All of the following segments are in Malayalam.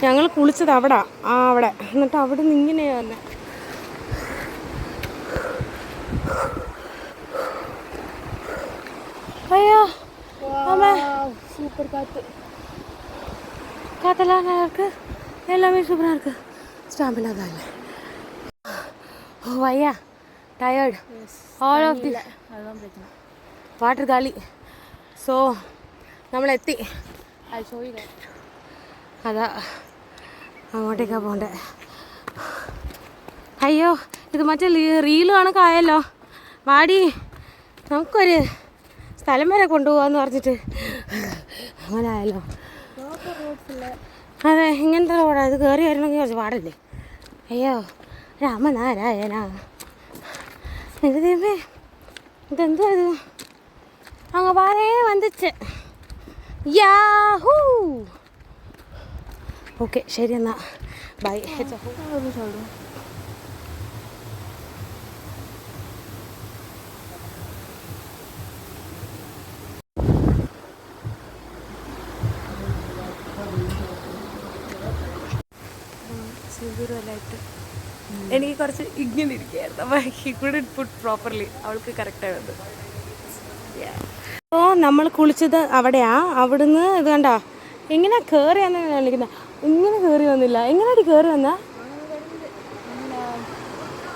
ഞങ്ങൾ കുളിച്ചത് അവിടെ അവിടെ, എന്നിട്ട് അവിടെ നിന്ന് ഇങ്ങനെയാ വന്നെ. അയ്യോ അമ്മ സൂപ്പർ കാറ്റ്. காத்தெல்லாம் நல்லா இருக்கு, எல்லாமே சூப்பராக இருக்கு. ஸ்டாமினா தான் இல்லை. ஓ ஐயா டயர்டு ஆல் ஆஃப் தி அதுதான் பிரச்சனை. വാട്ടർ കാലി. സോ നമ്മളെത്തി. അതാ അങ്ങോട്ടേക്കാണ് പോകണ്ടേ. അയ്യോ ഇത് മറ്റേ റീല് കണക്കായല്ലോ. വാടി നമുക്കൊരു സ്ഥലം വരെ കൊണ്ടുപോകാന്ന് പറഞ്ഞിട്ട് അങ്ങനെ ആയല്ലോ. അതെ ഇങ്ങനത്തെ റോഡാണ്. ഇത് കയറി വരണമെങ്കിൽ കുറച്ച് പാടില്ലേ. അയ്യോ രാമനാരായണ. ഇത് ദൈവമേ ഇതെന്തോ ഇത് അങ്ങ് പാറേ വന്നിച്ച്. യാഹൂ. ഓക്കെ ശരി എന്നാ ബൈ. എനിക്ക് കുറച്ച് ഇങ്ങനെ ഇരിക്കുകയായിരുന്നു. അപ്പോൾ ഹി കുഡന്റ് പുട്ട് പ്രോപ്പർലി. അവൾക്ക് കറക്റ്റായി വന്നു. അപ്പോൾ നമ്മൾ കുളിച്ചത് അവിടെയാ. അവിടുന്ന് ഇത് കണ്ടോ എങ്ങനെ കയറിയാന്ന് വിളിക്കുന്നത്. ഇങ്ങനെ കയറി വന്നില്ല. എങ്ങനെയാടി കയറി വന്ന?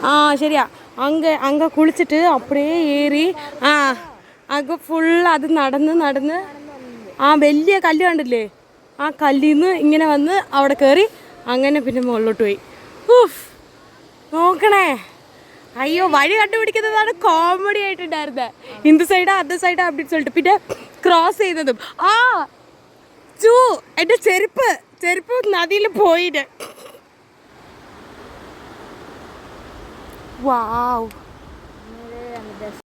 ആ ശരിയാ. അങ്ക കുളിച്ചിട്ട് അപ്പടിയേ ഏറി അങ്ങ് ഫുൾ അത് നടന്ന് ആ വലിയ കല്ല് കണ്ടില്ലേ, ആ കല്ലിൽ നിന്ന് ഇങ്ങനെ വന്ന് അവിടെ കയറി അങ്ങനെ പിന്നെ മുകളിലോട്ട് പോയി. ഊഫ് നോക്കണേ. അയ്യോ വഴി കണ്ടുപിടിക്കുന്നതാണ് കോമഡി ആയിട്ടുണ്ടായിരുന്നത്. ഇന്ത് സൈഡാ അത് സൈഡാ அப்படின்னு சொல்லிட்டு പിന്നെ ക്രോസ് ചെയ്യുന്നതും എൻ്റെ ചെരുപ്പ് നദിയിൽ പോയിട്ട്. വാവ്.